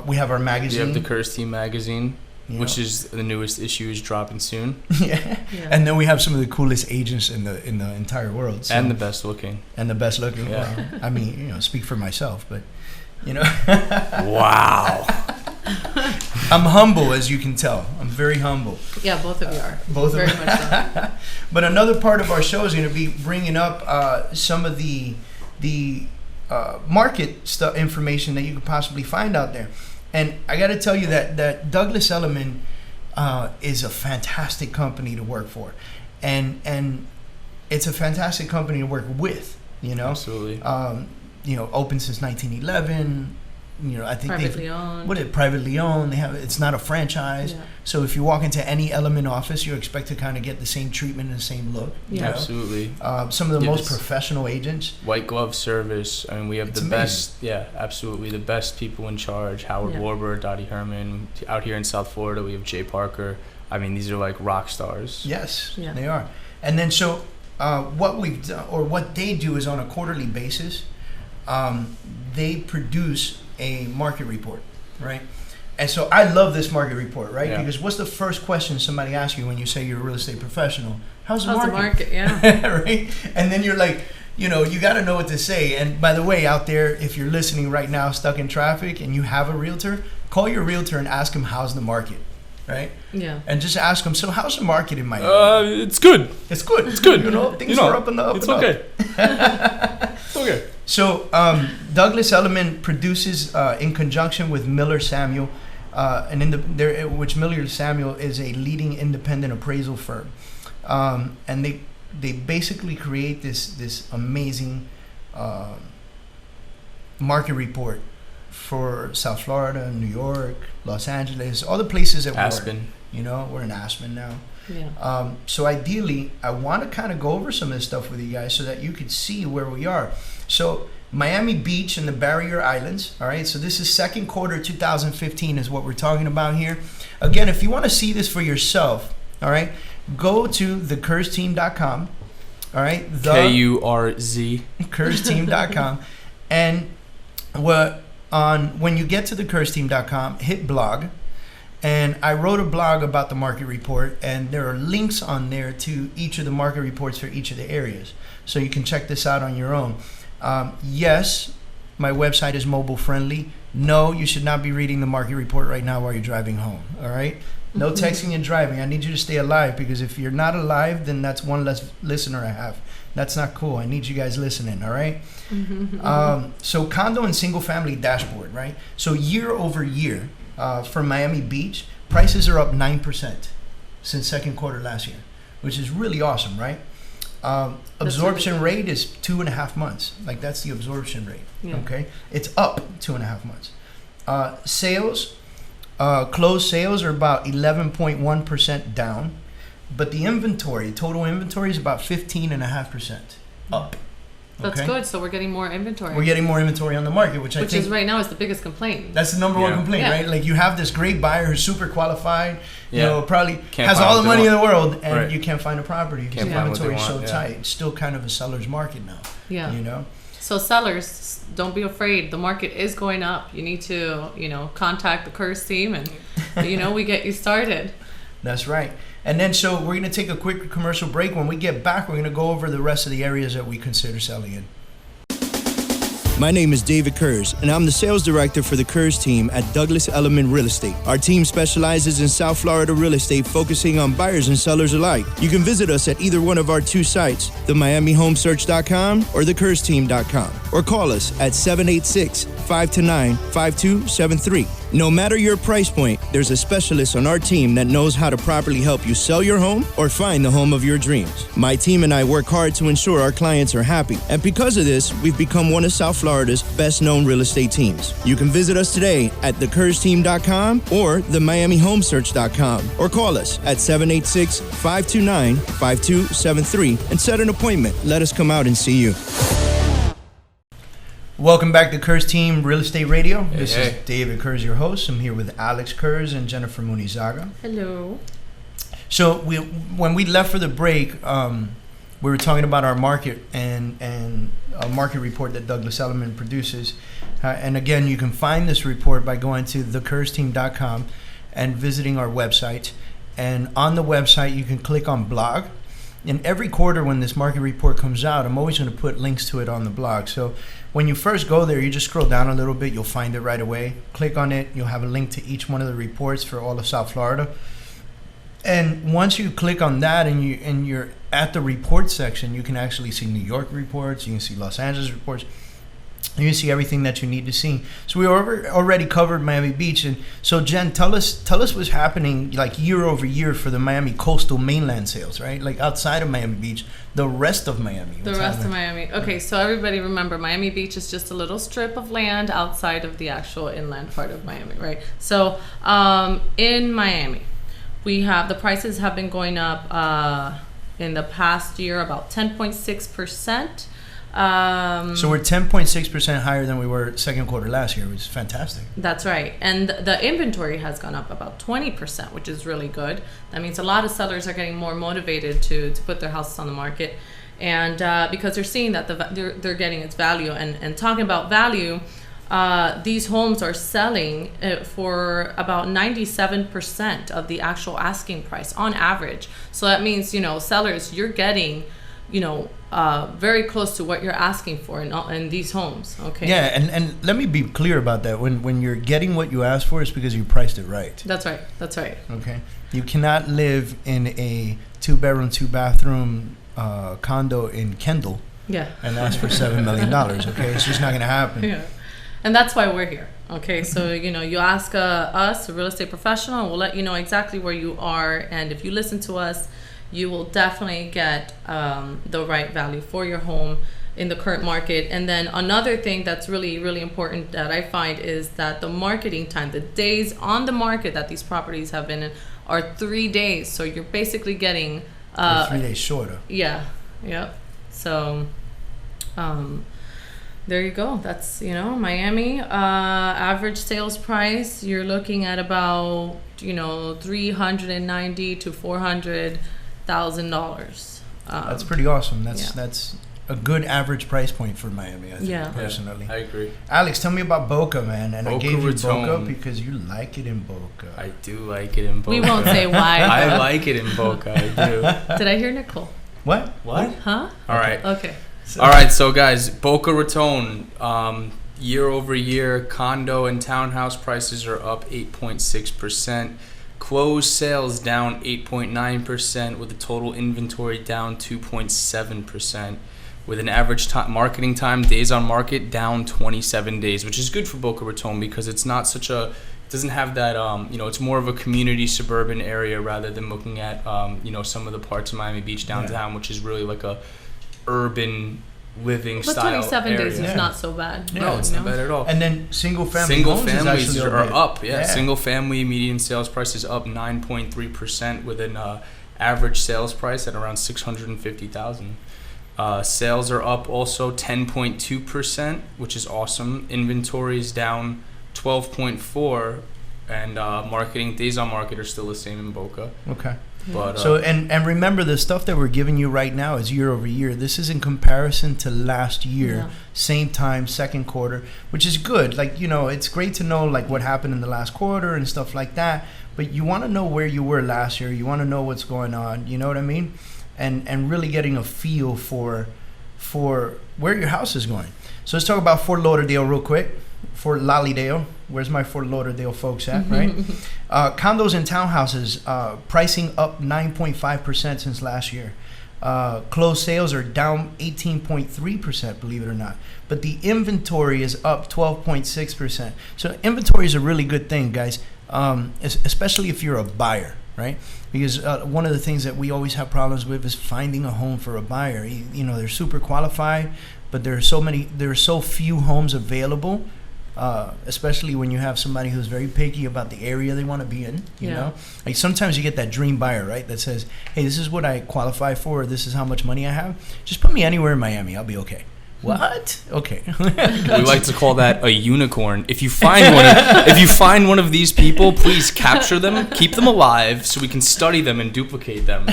we have our magazine. You have the Kurz Team magazine. Which is the newest issue is dropping soon. Yeah. And then we have some of the coolest agents in the entire world. So. And the best looking. Yeah. Well, I mean, speak for myself, but Wow. I'm humble, as you can tell. I'm very humble. Yeah, both of you are. Both very of much so. But another part of our show is going to be bringing up some of the market stuff, information that you could possibly find out there. And I got to tell you that Douglas Elliman is a fantastic company to work for, and it's a fantastic company to work with. Absolutely. Open since 1911. I think privately owned. Privately owned. It's not a franchise. Yeah. So if you walk into any Element office, you expect to kind of get the same treatment and the same look. Yeah. Absolutely. Some of the most professional agents. White glove service. I mean, we have It's the amazing. best. Yeah, absolutely, the best people in charge. Howard Warber, Dottie Herman. Out here in South Florida, we have Jay Parker. I mean, these are like rock stars. Yes, Yeah. they are. And then so what we've done, or what they do, is on a quarterly basis, they produce a market report, right? And so I love this market report, right? Yeah. Because what's the first question somebody asks you when you say you're a real estate professional? How's the market? The market? Yeah. Right? And then you're like, you got to know what to say. And by the way, out there, if you're listening right now, stuck in traffic, and you have a realtor, call your realtor and ask him how's the market, right? Yeah. And just ask him, so how's the market in my area? It's good. It's good. It's good. Things are up and up. It's and okay. Up. It's okay. So Douglas Elliman produces in conjunction with Miller Samuel, which Miller Samuel is a leading independent appraisal firm, and they basically create this amazing market report for South Florida, New York, Los Angeles, all the places that Aspen. we're in Aspen now. Yeah. So ideally, I want to kind of go over some of this stuff with you guys so that you could see where we are. So Miami Beach and the Barrier Islands, all right? So this is second quarter 2015 is what we're talking about here. Again, if you want to see this for yourself, all right, go to thecurzteam.com, all right? KURZ. Kurzteam.com. And when you get to thecurzteam.com, hit blog. And I wrote a blog about the market report, and there are links on there to each of the market reports for each of the areas. So you can check this out on your own. Yes, my website is mobile friendly. No, you should not be reading the market report right now while you're driving home. All right? No texting and driving. I need you to stay alive, because if you're not alive, then that's one less listener I have. That's not cool. I need you guys listening. All right? So condo and single family dashboard, right? So year over year, for Miami Beach, prices are up 9% since second quarter last year, which is really awesome, right? Absorption rate is 2.5 months. Like, that's the absorption rate. Yeah. Okay, it's up 2.5 months. Sales, closed sales are about 11.1% down, but the total inventory is about 15.5% up. That's good. So we're getting more inventory. We're getting more inventory on the market, which I think is right now is the biggest complaint. That's the number one complaint, right? Like, you have this great buyer who's super qualified, probably has all the money in the world, and you can't find a property because the inventory is so tight. It's still kind of a seller's market now. Yeah. So sellers, don't be afraid. The market is going up. You need to, contact the Kurz team, and we get you started. That's right. And then, so we're going to take a quick commercial break. When we get back, we're going to go over the rest of the areas that we consider selling in. My name is David Kurz, and I'm the sales director for the Kurz team at Douglas Elliman Real Estate. Our team specializes in South Florida real estate, focusing on buyers and sellers alike. You can visit us at either one of our two sites, themiamihomesearch.com or thecurzteam.com, or call us at 786-529-5273. No matter your price point, there's a specialist on our team that knows how to properly help you sell your home or find the home of your dreams. My team and I work hard to ensure our clients are happy, and because of this, we've become one of South Florida's best-known real estate teams. You can visit us today at thecurzteam.com or themiamihomesearch.com, or call us at 786-529-5273 and set an appointment. Let us come out and see you. Welcome back to Kurz Team Real Estate Radio. This is David Kurz, your host. I'm here with Alex Kurz and Jennifer Munizaga. Hello. So when we left for the break, we were talking about our market and a market report that Douglas Elliman produces. And again, you can find this report by going to thecurzteam.com. and visiting our website. And on the website, you can click on blog. And every quarter when this market report comes out, I'm always going to put links to it on the blog. So when you first go there, you just scroll down a little bit. You'll find it right away. Click on it. You'll have a link to each one of the reports for all of South Florida. And once you click on that and you're at the report section, you can actually see New York reports. You can see Los Angeles reports. You can see everything that you need to see. So we already covered Miami Beach, and so Jen, tell us what's happening like year over year for the Miami coastal mainland sales, right? Like outside of Miami Beach, the rest of Miami. The rest of Miami. Okay, so everybody remember, Miami Beach is just a little strip of land outside of the actual inland part of Miami, right? So in Miami, we have the prices have been going up in the past year about 10.6%. So we're 10.6% higher than we were second quarter last year, which is fantastic. That's right. And the inventory has gone up about 20%, which is really good. That means a lot of sellers are getting more motivated to put their houses on the market. And because they're seeing that they're getting its value. And talking about value, these homes are selling for about 97% of the actual asking price on average. So that means, sellers, you're getting, very close to what you're asking for in these homes. Okay. Yeah, and let me be clear about that. When you're getting what you asked for, it's because you priced it right. That's right. Okay. You cannot live in a 2-bedroom, 2-bathroom condo in Kendall. Yeah. And ask for $7 million. Okay, it's just not going to happen. Yeah. And that's why we're here. Okay, so you ask us, a real estate professional, we'll let you know exactly where you are, and if you listen to us, you will definitely get the right value for your home in the current market. And then another thing that's really, really important that I find is that the marketing time, the days on the market that these properties have been in are 3 days. So you're basically getting 3 days shorter. Yeah. Yep. So there you go. That's Miami average sales price. You're looking at about $390,000 to $400,000. That's pretty awesome. That's a good average price point for Miami, I think, personally. Yeah, I agree. Alex, tell me about Boca, man. And Boca I gave you Raton. Boca because you like it in Boca. I do like it in Boca. We won't say why. I like it in Boca. I do. Did I hear Nicole? What? Huh? All right. Okay. All right, so guys, Boca Raton, year over year, condo and townhouse prices are up 8.6%. Closed sales down 8.9%, with the total inventory down 2.7%, with an average marketing time, days on market, down 27 days, which is good for Boca Raton because it's not such a, it doesn't have that, it's more of a community suburban area rather than looking at, some of the parts of Miami Beach downtown, which is really like a urban living style area. But 27 days is not so bad. No, it's not bad at all. And then single families are up. Yeah, single family median sales price is up 9.3% with an average sales price at around $650,000. Sales are up also 10.2%, which is awesome. Inventory is down 12.4%, and marketing days on market are still the same in Boca. Okay. But, so and remember, the stuff that we're giving you right now is year over year. This is in comparison to last year, same time, second quarter, which is good. Like, it's great to know like what happened in the last quarter and stuff like that. But you want to know where you were last year. You want to know what's going on. You know what I mean? And really getting a feel for where your house is going. So let's talk about Fort Lauderdale real quick. Fort Lauderdale. Where's my Fort Lauderdale folks at, right? Condos and townhouses, pricing up 9.5% since last year. Closed sales are down 18.3%, believe it or not. But the inventory is up 12.6%. So inventory is a really good thing, guys, especially if you're a buyer, right? Because one of the things that we always have problems with is finding a home for a buyer. They're super qualified, but there are so few homes available. Especially when you have somebody who's very picky about the area they want to be in, you know? Like sometimes you get that dream buyer, right? That says, hey, this is what I qualify for. This is how much money I have. Just put me anywhere in Miami. I'll be okay. What? Okay. We like to call that a unicorn. If you find one of these people, please capture them, keep them alive, so we can study them and duplicate them.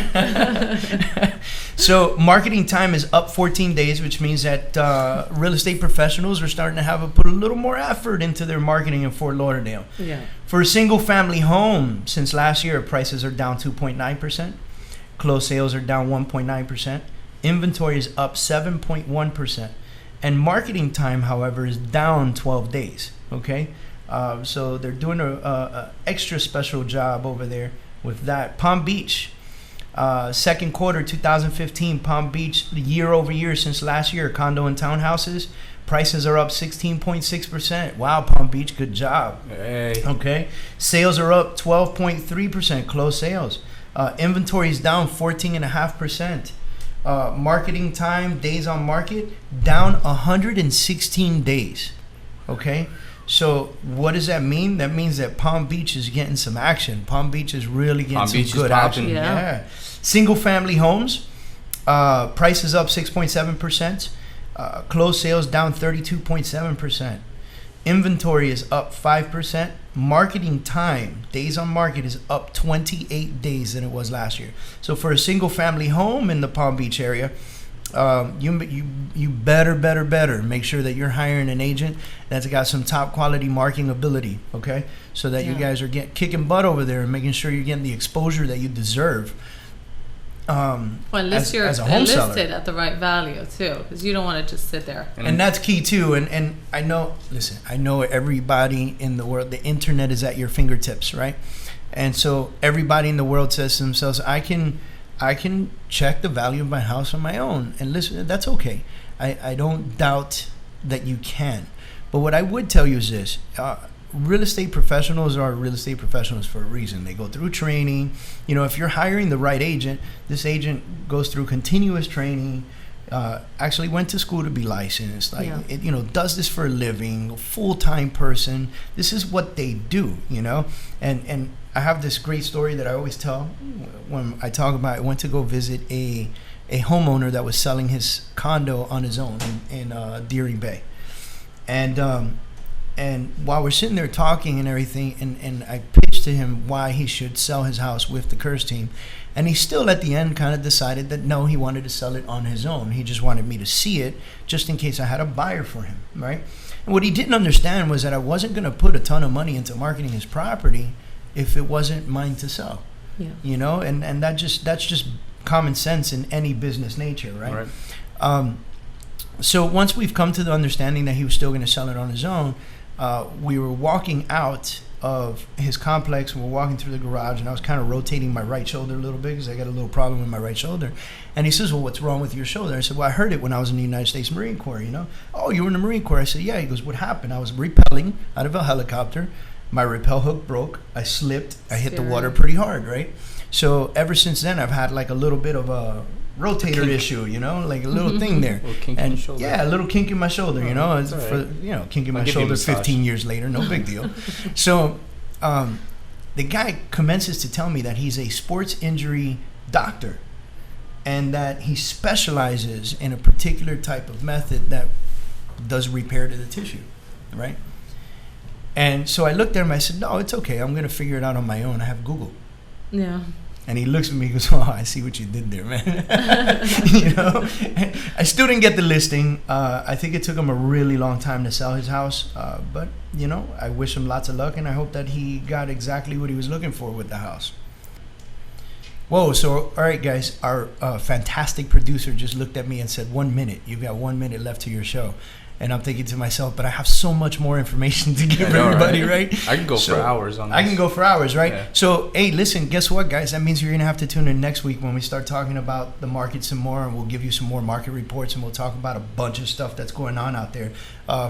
So marketing time is up 14 days, which means that real estate professionals are starting to put a little more effort into their marketing in Fort Lauderdale. Yeah. For a single family home, since last year, prices are down 2.9%. Closed sales are down 1.9%. Inventory is up 7.1%. And marketing time, however, is down 12 days. Okay? So they're doing a extra special job over there with that. Palm Beach, second quarter 2015, Palm Beach, year over year since last year, condo and townhouses, prices are up 16.6%. Wow, Palm Beach, good job. Hey. Okay? Sales are up 12.3%, closed sales. Inventory is down 14.5%. Marketing time, days on market, down 116 days. Okay? So what does that mean? That means that Palm Beach is getting some action. Palm Beach is really getting some good action. Yeah. Single family homes, prices up 6.7%. Closed sales down 32.7%. Inventory is up 5%. Marketing time, days on market, is up 28 days than it was last year. So for a single family home in the Palm Beach area, you better make sure that you're hiring an agent that's got some top quality marketing ability, okay? So that you guys are kicking butt over there and making sure you're getting the exposure that you deserve. Well, unless you're as a home seller. listed at the right value too, because you don't want to just sit there. And that's key too. And I know, listen, I know everybody in the world, the internet is at your fingertips, right? And so everybody in the world says to themselves, I can check the value of my house on my own. And listen, that's okay. I don't doubt that you can. But what I would tell you is this. Real estate professionals are real estate professionals for a reason. They go through training. You know, if you're hiring the right agent, this agent goes through continuous training, actually went to school to be licensed, does this for a living, a full-time person. This is what they do, you know. And I have this great story that I always tell when I talk about, I went to go visit a homeowner that was selling his condo on his own in Deering Bay. And while we're sitting there talking and everything, and I pitched to him why he should sell his house with the Kurz team, and he still at the end kind of decided that no, he wanted to sell it on his own. He just wanted me to see it just in case I had a buyer for him, right? And what he didn't understand was that I wasn't going to put a ton of money into marketing his property if it wasn't mine to sell. Yeah. You know, and that's just common sense in any business nature, right? So once we've come to the understanding that he was still going to sell it on his own, we were walking out of his complex, and we're walking through the garage, and I was kind of rotating my right shoulder a little bit because I got a little problem with my right shoulder. And he says, well, what's wrong with your shoulder? I said, well, I heard it when I was in the United States Marine Corps, you know. Oh, you were in the Marine Corps? I said, yeah. He goes, what happened? I was rappelling out of a helicopter. My rappel hook broke. I slipped. I hit the water pretty hard, right? So ever since then, I've had like a little bit of a rotator issue, you know, like a little thing there. A little kink in the shoulder. Yeah, a little kink in my shoulder, you know. It's for, kink in my shoulder 15 years later, no big deal. So the guy commences to tell me that he's a sports injury doctor and that he specializes in a particular type of method that does repair to the tissue, right? And so I looked at him, I said, no, it's okay. I'm going to figure it out on my own. I have Google. Yeah. And he looks at me and goes, oh, I see what you did there, man. You know, I still didn't get the listing. I think it took him a really long time to sell his house. But, you know, I wish him lots of luck, and I hope that he got exactly what he was looking for with the house. Whoa, so, all right, guys, our fantastic producer just looked at me and said, 1 minute. You've got 1 minute left to your show. And I'm thinking to myself, but I have so much more information to give everybody, right? I can go for hours on this. I can go for hours, right? Yeah. So, hey, listen, guess what, guys? That means you're going to have to tune in next week when we start talking about the market some more, and we'll give you some more market reports, and we'll talk about a bunch of stuff that's going on out there,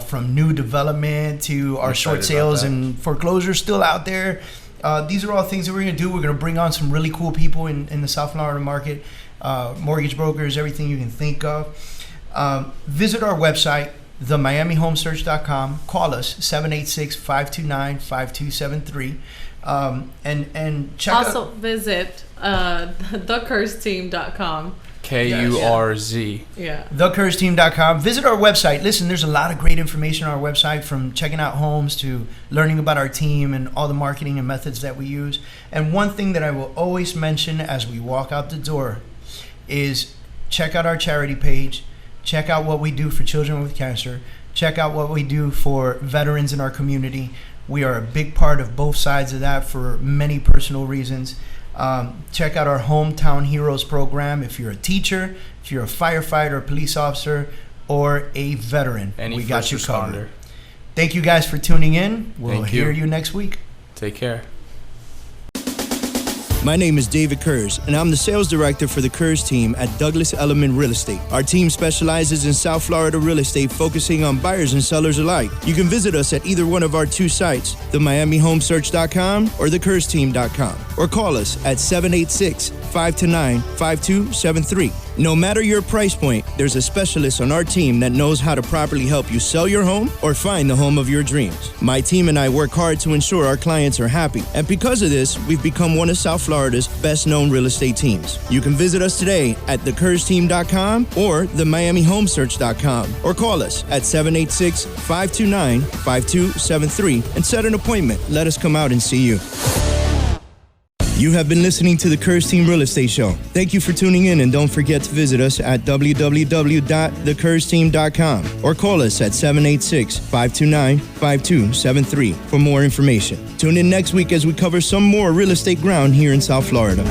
from new development to our short sales and foreclosures still out there. These are all things that we're going to do. We're going to bring on some really cool people in the South Florida market, mortgage brokers, everything you can think of. Visit our website, themiamihomesearch.com. Call us 786-529-5273, and check also visit thecurzteam.com. Kurz. Yeah. TheCurzTeam.com. Visit our website. Listen, there's a lot of great information on our website, from checking out homes to learning about our team and all the marketing and methods that we use. And one thing that I will always mention as we walk out the door is check out our charity page. Check out what we do for children with cancer. Check out what we do for veterans in our community. We are a big part of both sides of that for many personal reasons. Check out our Hometown Heroes program if you're a teacher, if you're a firefighter, a police officer, or a veteran. Any we got you first covered. responder. Thank you guys for tuning in. We'll Thank you. hear you next week. Take care. My name is David Kurz, and I'm the sales director for the Kurz team at Douglas Elliman Real Estate. Our team specializes in South Florida real estate, focusing on buyers and sellers alike. You can visit us at either one of our two sites, themiamihomesearch.com or thecurzteam.com, or call us at 786-529-5273. No matter your price point, there's a specialist on our team that knows how to properly help you sell your home or find the home of your dreams. My team and I work hard to ensure our clients are happy, and because of this, we've become one of South Florida's best-known real estate teams. You can visit us today at thecurzteam.com or themiamihomesearch.com, or call us at 786-529-5273 and set an appointment. Let us come out and see you. You have been listening to the Kurz Team Real Estate Show. Thank you for tuning in, and don't forget to visit us at www.thecurzteam.com or call us at 786-529-5273 for more information. Tune in next week as we cover some more real estate ground here in South Florida.